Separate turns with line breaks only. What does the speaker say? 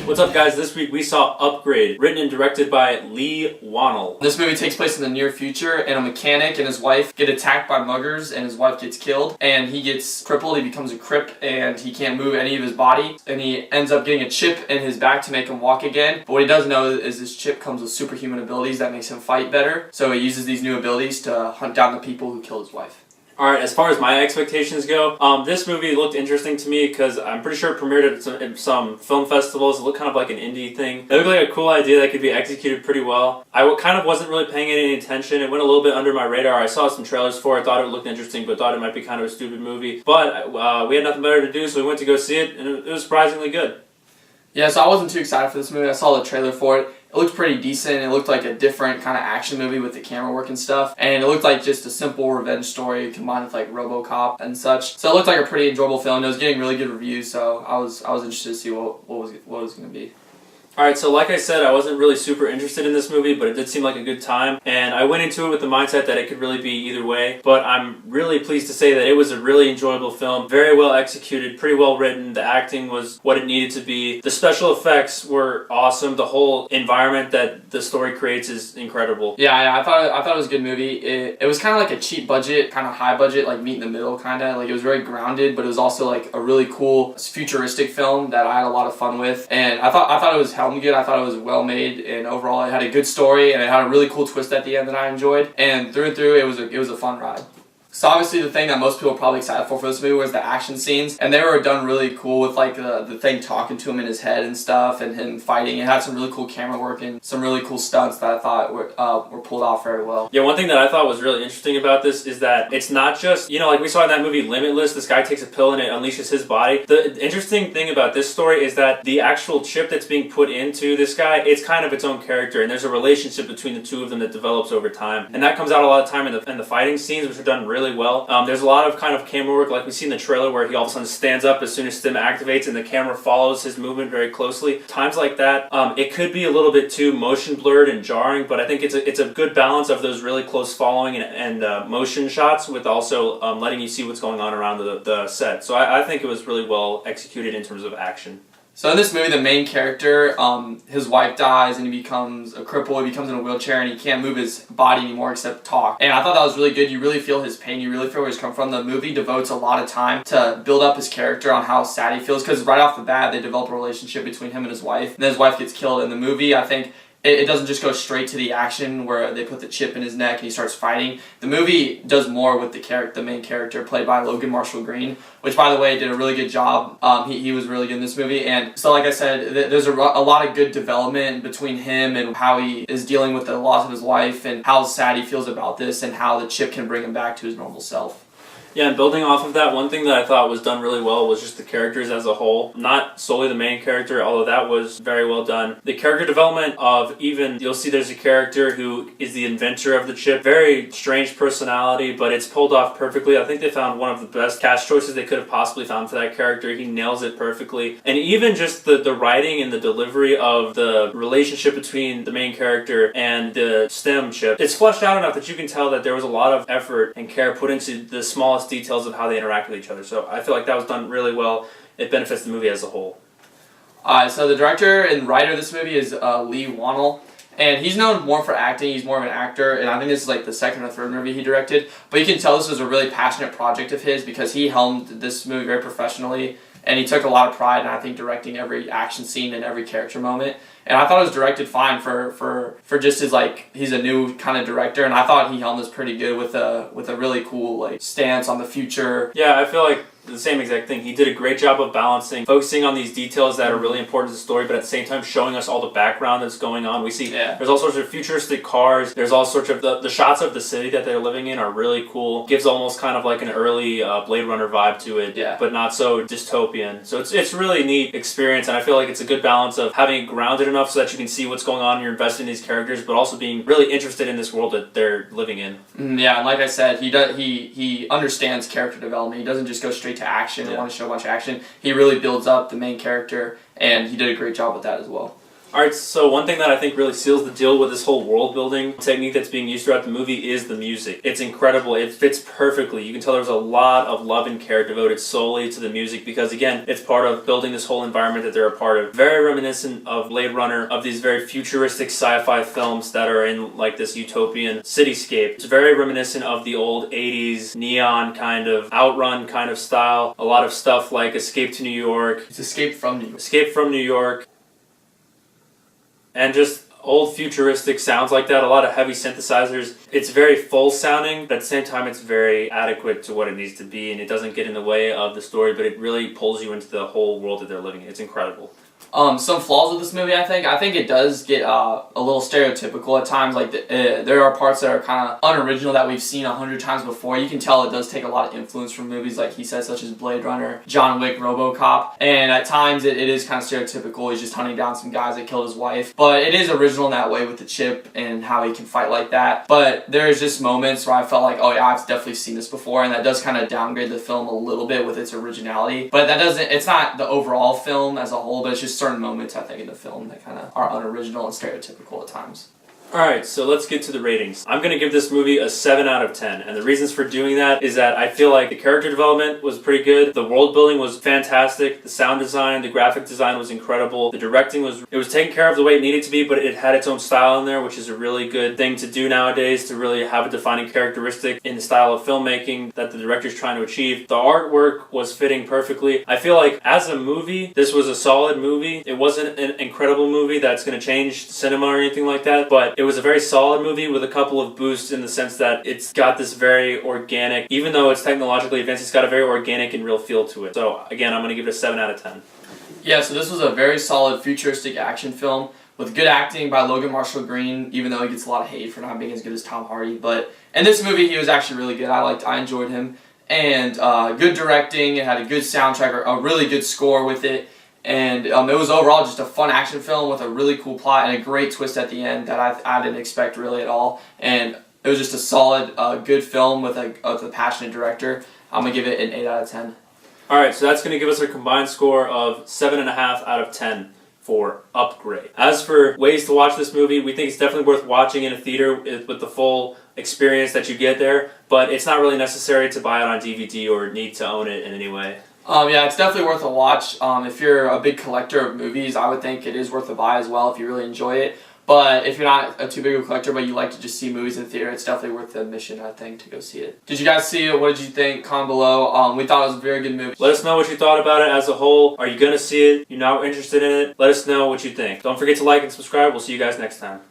What's up, guys? This week we saw Upgrade, written and directed by Lee Wannell.
This movie takes place in the near future, and a mechanic and his wife get attacked by muggers, and his wife gets killed, and he gets crippled. He becomes a crip, and he can't move any of his body, and he ends up getting a chip in his back to make him walk again. But what he doesn't know is this chip comes with superhuman abilities that makes him fight better, so he uses these new abilities to hunt down the people who killed his wife.
Alright, as far as my expectations go, this movie looked interesting to me because I'm pretty sure it premiered at some film festivals. It looked kind of like an indie thing. It looked like a cool idea that could be executed pretty well. I kind of wasn't really paying any attention. It went a little bit under my radar. I saw some trailers for it, thought it looked interesting, but thought it might be kind of a stupid movie. But we had nothing better to do, so we went to go see it, and it was surprisingly good.
Yeah, so I wasn't too excited for this movie. I saw the trailer for it. It looked pretty decent. It looked like a different kind of action movie with the camera work and stuff. And it looked like just a simple revenge story combined with like RoboCop and such. So it looked like a pretty enjoyable film. It was getting really good reviews, so I was interested to see what was going to be.
Alright, so like I said, I wasn't really super interested in this movie, but it did seem like a good time, and I went into it with the mindset that it could really be either way, but I'm really pleased to say that it was a really enjoyable film, very well executed, pretty well written, the acting was what it needed to be, the special effects were awesome, the whole environment that the story creates is incredible.
Yeah, I thought it was a good movie. It was kind of like a cheap budget, kind of high budget, like meet in the middle kind of, like it was very grounded, but it was also like a really cool futuristic film that I had a lot of fun with, and I thought it was good. I thought it was well made, and overall it had a good story, and it had a really cool twist at the end that I enjoyed. And through and through, it was a fun ride. So obviously the thing that most people were probably excited for this movie was the action scenes, and they were done really cool with like the thing talking to him in his head and stuff, and him fighting. It had some really cool camera work and some really cool stunts that I thought were pulled off very well.
Yeah, one thing that I thought was really interesting about this is that it's not just, like we saw in that movie Limitless, this guy takes a pill and it unleashes his body. The interesting thing about this story is that the actual chip that's being put into this guy, it's kind of its own character, and there's a relationship between the two of them that develops over time. And that comes out a lot of time in the fighting scenes, which are done really well. There's a lot of kind of camera work, like we see in the trailer, where he all of a sudden stands up as soon as Stim activates and the camera follows his movement very closely. Times like that, it could be a little bit too motion blurred and jarring, but I think it's a good balance of those really close following and motion shots with also letting you see what's going on around the set. So I think it was really well executed in terms of action.
So in this movie, the main character, his wife dies and he becomes a cripple, he becomes in a wheelchair, and he can't move his body anymore except talk. And I thought that was really good. You really feel his pain, you really feel where he's come from. The movie devotes a lot of time to build up his character on how sad he feels, because right off the bat, they develop a relationship between him and his wife. And then his wife gets killed. In the movie, I think it doesn't just go straight to the action where they put the chip in his neck and he starts fighting. The movie does more with the main character played by Logan Marshall Green, which, by the way, did a really good job. He was really good in this movie. And so, like I said, there's a lot of good development between him and how he is dealing with the loss of his wife and how sad he feels about this and how the chip can bring him back to his normal self.
Yeah, and building off of that, one thing that I thought was done really well was just the characters as a whole. Not solely the main character, although that was very well done. The character development of you'll see there's a character who is the inventor of the chip. Very strange personality, but it's pulled off perfectly. I think they found one of the best cast choices they could have possibly found for that character. He nails it perfectly. And even just the writing and the delivery of the relationship between the main character and the STEM chip, it's fleshed out enough that you can tell that there was a lot of effort and care put into the smallest details of how they interact with each other. So I feel like that was done really well. It benefits the movie as a whole.
So the director and writer of this movie is Lee Wannell. And he's known more for acting. He's more of an actor, and I think this is like the second or third movie he directed. But you can tell this was a really passionate project of his because he helmed this movie very professionally, and he took a lot of pride in, I think, directing every action scene and every character moment. And I thought it was directed fine for just as he's a new kind of director, and I thought he helmed this pretty good with a really cool stance on the future.
Yeah, I feel like the same exact thing. He did a great job of focusing on these details that are really important to the story, but at the same time showing us all the background that's going on. We see there's all sorts of futuristic cars. There's all sorts of the shots of the city that they're living in are really cool. Gives almost kind of like an early Blade Runner vibe to it, but not so dystopian. So it's really neat experience, and I feel like it's a good balance of having it grounded enough so that you can see what's going on and you're invested in these characters, but also being really interested in this world that they're living in.
Yeah, and like I said, he understands character development. He doesn't just go straight to action and want to show a bunch of action. He really builds up the main character, and he did a great job with that as well.
Alright, so one thing that I think really seals the deal with this whole world building technique that's being used throughout the movie is the music. It's incredible. It fits perfectly. You can tell there's a lot of love and care devoted solely to the music because, again, it's part of building this whole environment that they're a part of. Very reminiscent of Blade Runner, of these very futuristic sci-fi films that are in like this utopian cityscape. It's very reminiscent of the old 80s neon kind of Outrun kind of style. A lot of stuff like Escape to New York.
It's Escape from New York.
Escape from New York. And just old futuristic sounds like that, a lot of heavy synthesizers. It's very full sounding, but at the same time it's very adequate to what it needs to be, and it doesn't get in the way of the story, but it really pulls you into the whole world that they're living in. It's incredible.
Some flaws with this movie, I think it does get a little stereotypical at times. Like there are parts that are kind of unoriginal that we've seen 100 times before. You can tell it does take a lot of influence from movies, like he said, such as Blade Runner, John Wick, RoboCop, and at times it is kind of stereotypical. He's just hunting down some guys that killed his wife, but it is original in that way with the chip and how he can fight like that. But there's just moments where I felt like, oh yeah, I've definitely seen this before, and that does kind of downgrade the film a little bit with its originality. But that doesn't. It's not the overall film as a whole, but it's just certain moments I think in the film that kind of are unoriginal and stereotypical at times.
Alright, so let's get to the ratings. I'm going to give this movie a 7 out of 10, and the reasons for doing that is that I feel like the character development was pretty good, the world building was fantastic, the sound design, the graphic design was incredible, the directing was taken care of the way it needed to be, but it had its own style in there, which is a really good thing to do nowadays, to really have a defining characteristic in the style of filmmaking that the director's trying to achieve. The artwork was fitting perfectly. I feel like as a movie, this was a solid movie. It wasn't an incredible movie that's going to change cinema or anything like that, but it was a very solid movie with a couple of boosts in the sense that it's got this very organic, even though it's technologically advanced, it's got a very organic and real feel to it. So again, I'm going to give it a 7 out of 10.
Yeah, so this was a very solid futuristic action film with good acting by Logan Marshall Green, even though he gets a lot of hate for not being as good as Tom Hardy. But in this movie, he was actually really good. I enjoyed him. And good directing, it had a good soundtrack, a really good score with it. And it was overall just a fun action film with a really cool plot and a great twist at the end that I didn't expect really at all. And it was just a solid, good film with a passionate director. I'm going to give it an 8 out of 10.
Alright, so that's going to give us a combined score of 7.5 out of 10 for Upgrade. As for ways to watch this movie, we think it's definitely worth watching in a theater with the full experience that you get there, but it's not really necessary to buy it on DVD or need to own it in any way.
Yeah, it's definitely worth a watch. If you're a big collector of movies, I would think it is worth a buy as well if you really enjoy it. But if you're not too big of a collector, but you like to just see movies in theater, it's definitely worth the admission, I think, to go see it. Did you guys see it? What did you think? Comment below. We thought it was a very good movie.
Let us know what you thought about it as a whole. Are you going to see it? You're not interested in it? Let us know what you think. Don't forget to like and subscribe. We'll see you guys next time.